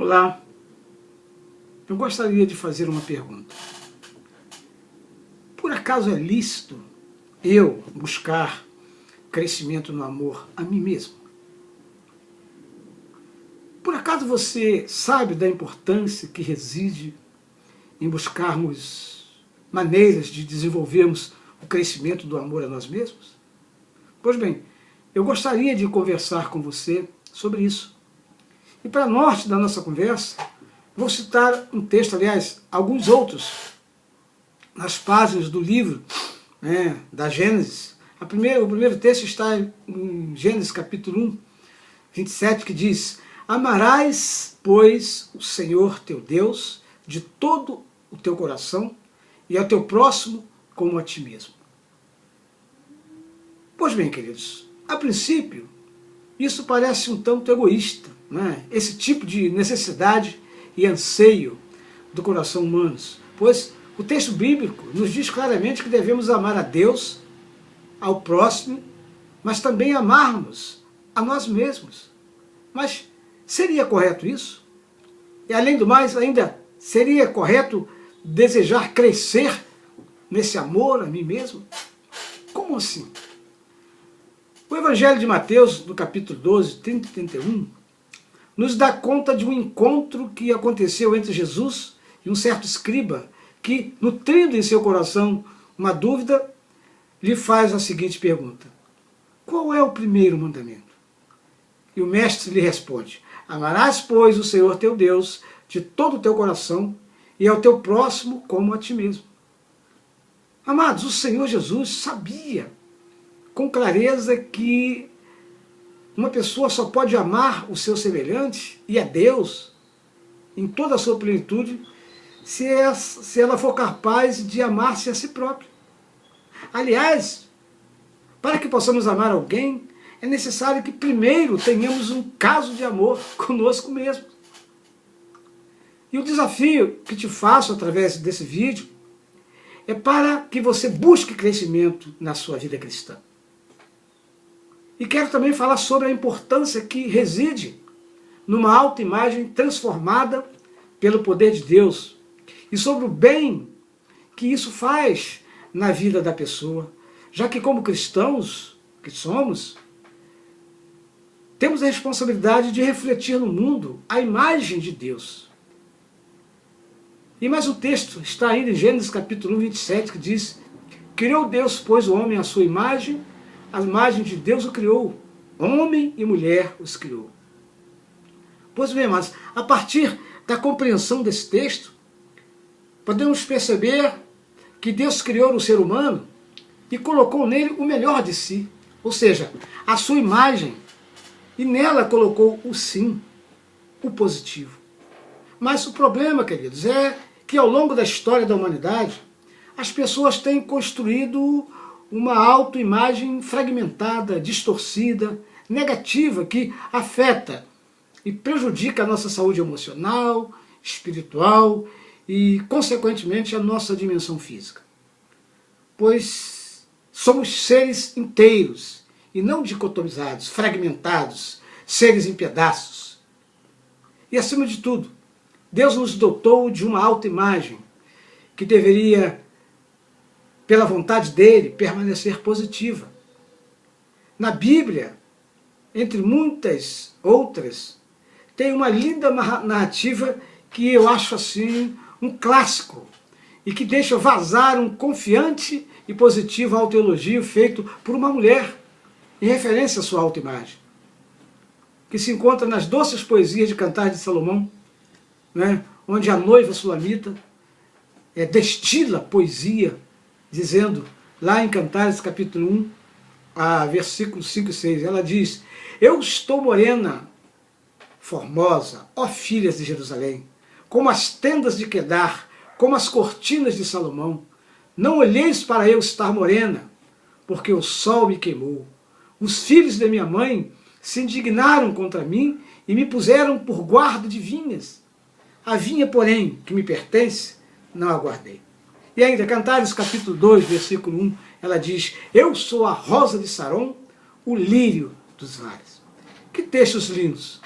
Olá, eu gostaria de fazer uma pergunta. Por acaso é lícito eu buscar crescimento no amor a mim mesmo? Por acaso você sabe da importância que reside em buscarmos maneiras de desenvolvermos o crescimento do amor a nós mesmos? Pois bem, eu gostaria de conversar com você sobre isso. E para norte da nossa conversa, vou citar um texto, aliás, alguns outros, nas páginas do livro da Gênesis. O primeiro texto está em Gênesis capítulo 1, 27, que diz: Amarás, pois, o Senhor teu Deus de todo o teu coração e ao teu próximo como a ti mesmo. Pois bem, queridos, a princípio, isso parece um tanto egoísta, né? Esse tipo de necessidade e anseio do coração humano, pois o texto bíblico nos diz claramente que devemos amar a Deus, ao próximo, mas também amarmos a nós mesmos. Mas seria correto isso? E além do mais, ainda seria correto desejar crescer nesse amor a mim mesmo? Como assim? O Evangelho de Mateus, no capítulo 12, 30 e 31, nos dá conta de um encontro que aconteceu entre Jesus e um certo escriba, que, nutrindo em seu coração uma dúvida, lhe faz a seguinte pergunta: qual é o primeiro mandamento? E o mestre lhe responde: Amarás, pois, o Senhor teu Deus de todo o teu coração e ao teu próximo como a ti mesmo. Amados, o Senhor Jesus sabia com clareza que uma pessoa só pode amar o seu semelhante e a Deus em toda a sua plenitude se ela for capaz de amar-se a si própria. Aliás, para que possamos amar alguém, é necessário que primeiro tenhamos um caso de amor conosco mesmo. E o desafio que te faço através desse vídeo é para que você busque crescimento na sua vida cristã. E quero também falar sobre a importância que reside numa autoimagem transformada pelo poder de Deus e sobre o bem que isso faz na vida da pessoa, já que como cristãos que somos, temos a responsabilidade de refletir no mundo a imagem de Deus. E mais um texto está ainda em Gênesis capítulo 1, 27, que diz: Criou Deus, pois, o homem à sua imagem, a imagem de Deus o criou, homem e mulher os criou. Pois bem, mas a partir da compreensão desse texto, podemos perceber que Deus criou o ser humano e colocou nele o melhor de si, ou seja, a sua imagem, e nela colocou o sim, o positivo. Mas o problema, queridos, é que ao longo da história da humanidade, as pessoas têm construído uma autoimagem fragmentada, distorcida, negativa, que afeta e prejudica a nossa saúde emocional, espiritual e, consequentemente, a nossa dimensão física. Pois somos seres inteiros e não dicotomizados, fragmentados, seres em pedaços. E, acima de tudo, Deus nos dotou de uma autoimagem que deveria, pela vontade dele, permanecer positiva. Na Bíblia, entre muitas outras, tem uma linda narrativa que eu acho assim um clássico e que deixa vazar um confiante e positivo autoelogio feito por uma mulher em referência à sua autoimagem, que se encontra nas doces poesias de Cantares de Salomão, onde a noiva sulamita destila poesia, dizendo, lá em Cantares capítulo 1, versículos 5 e 6, ela diz: Eu estou morena, formosa, ó filhas de Jerusalém, como as tendas de Quedar, como as cortinas de Salomão. Não olheis para eu estar morena, porque o sol me queimou. Os filhos de minha mãe se indignaram contra mim e me puseram por guarda de vinhas. A vinha, porém, que me pertence, não aguardei. E ainda, Cantares capítulo 2, versículo 1, ela diz: Eu sou a rosa de Saron, o lírio dos vales. Que textos lindos!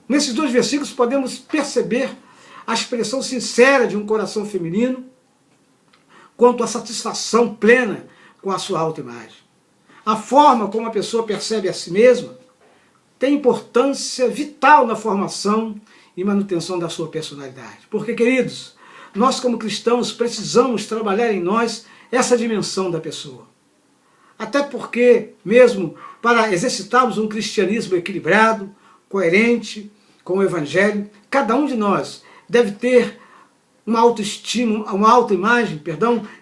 Nesses dois versículos podemos perceber a expressão sincera de um coração feminino quanto à satisfação plena com a sua autoimagem. A forma como a pessoa percebe a si mesma tem importância vital na formação e manutenção da sua personalidade. Porque, queridos, nós como cristãos precisamos trabalhar em nós essa dimensão da pessoa. Até porque, mesmo para exercitarmos um cristianismo equilibrado, coerente com o Evangelho, cada um de nós deve ter uma autoestima, uma autoimagem,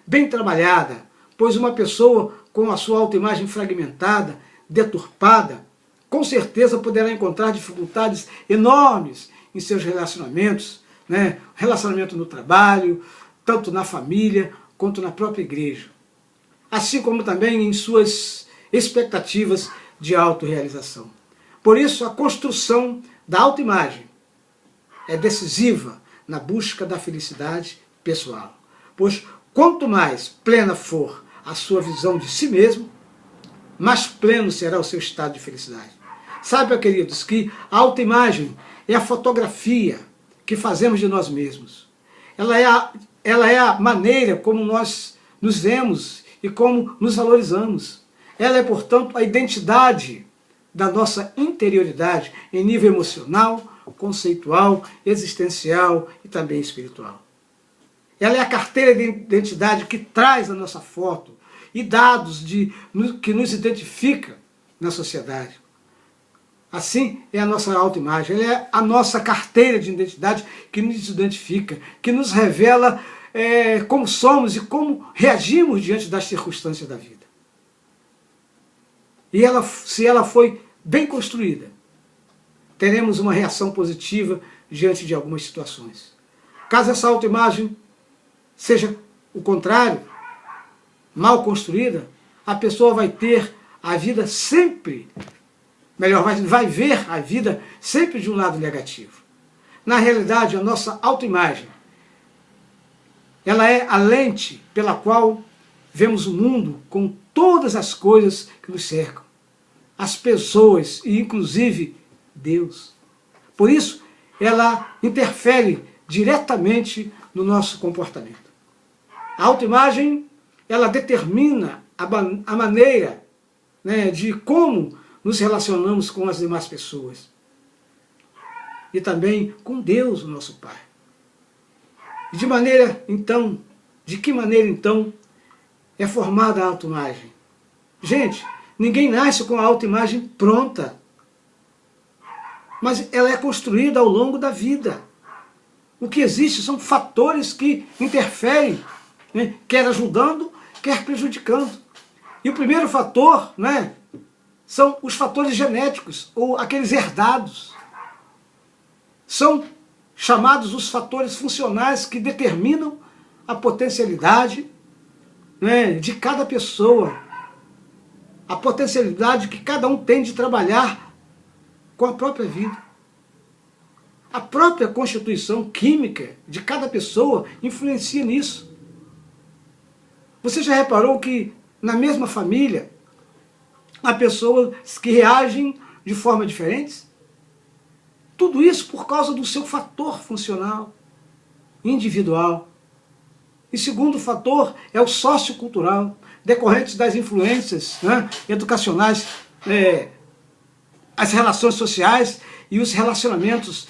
bem trabalhada, pois uma pessoa com a sua autoimagem fragmentada, deturpada, com certeza poderá encontrar dificuldades enormes em seus relacionamentos, né? Relacionamento no trabalho, tanto na família quanto na própria igreja. Assim como também em suas expectativas de autorrealização. Por isso, a construção da autoimagem é decisiva na busca da felicidade pessoal. Pois quanto mais plena for a sua visão de si mesmo, mais pleno será o seu estado de felicidade. Saiba, queridos, que a autoimagem é a fotografia que fazemos de nós mesmos. Ela é a maneira como nós nos vemos e como nos valorizamos. Ela é, portanto, a identidade da nossa interioridade em nível emocional, conceitual, existencial e também espiritual. Ela é a carteira de identidade que traz a nossa foto e dados que nos identifica na sociedade. Assim é a nossa autoimagem, ela é a nossa carteira de identidade que nos identifica, que nos revela como somos e como reagimos diante das circunstâncias da vida. E se ela foi bem construída, teremos uma reação positiva diante de algumas situações. Caso essa autoimagem seja o contrário, mal construída, a pessoa vai ter a vida sempre, vai ver a vida sempre de um lado negativo. Na realidade, a nossa autoimagem, ela é a lente pela qual vemos o mundo com todas as coisas que nos cercam, as pessoas e inclusive Deus. Por isso, ela interfere diretamente no nosso comportamento. A autoimagem, ela determina a maneira, né, de como nos relacionamos com as demais pessoas. E também com Deus, o nosso Pai. E de que maneira então é formada a autoimagem? Gente, ninguém nasce com a autoimagem pronta. Mas ela é construída ao longo da vida. O que existe são fatores que interferem, né, quer ajudando, quer prejudicando. E o primeiro fator, né, são os fatores genéticos, ou aqueles herdados. São chamados os fatores funcionais que determinam a potencialidade, né, de cada pessoa. A potencialidade que cada um tem de trabalhar com a própria vida. A própria constituição química de cada pessoa influencia nisso. Você já reparou que na mesma família há pessoas que reagem de forma diferente? Tudo isso por causa do seu fator funcional, individual. E segundo fator é o sociocultural, decorrente das influências, né, educacionais, as relações sociais e os relacionamentos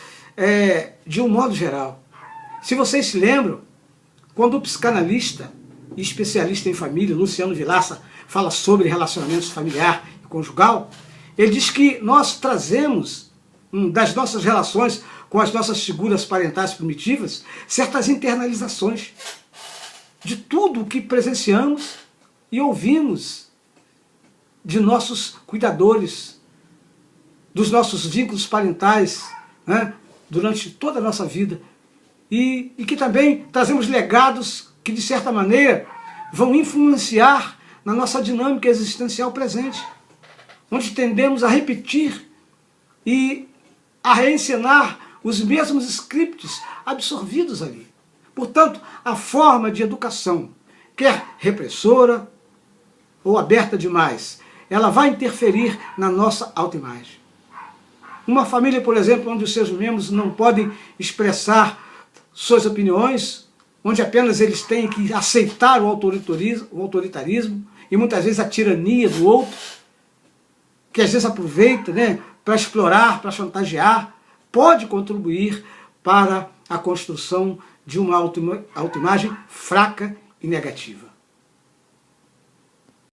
de um modo geral. Se vocês se lembram, quando o psicanalista e especialista em família, Luciano Vilaça, fala sobre relacionamentos familiar e conjugal, ele diz que nós trazemos das nossas relações com as nossas figuras parentais primitivas certas internalizações de tudo o que presenciamos e ouvimos de nossos cuidadores, dos nossos vínculos parentais, né, durante toda a nossa vida. E que também trazemos legados que, de certa maneira, vão influenciar na nossa dinâmica existencial presente, onde tendemos a repetir e a reencenar os mesmos scripts absorvidos ali. Portanto, a forma de educação, quer repressora ou aberta demais, ela vai interferir na nossa autoimagem. Uma família, por exemplo, onde os seus membros não podem expressar suas opiniões, onde apenas eles têm que aceitar o autoritarismo e muitas vezes a tirania do outro, que às vezes aproveita, né, para explorar, para chantagear, pode contribuir para a construção de uma autoimagem fraca e negativa.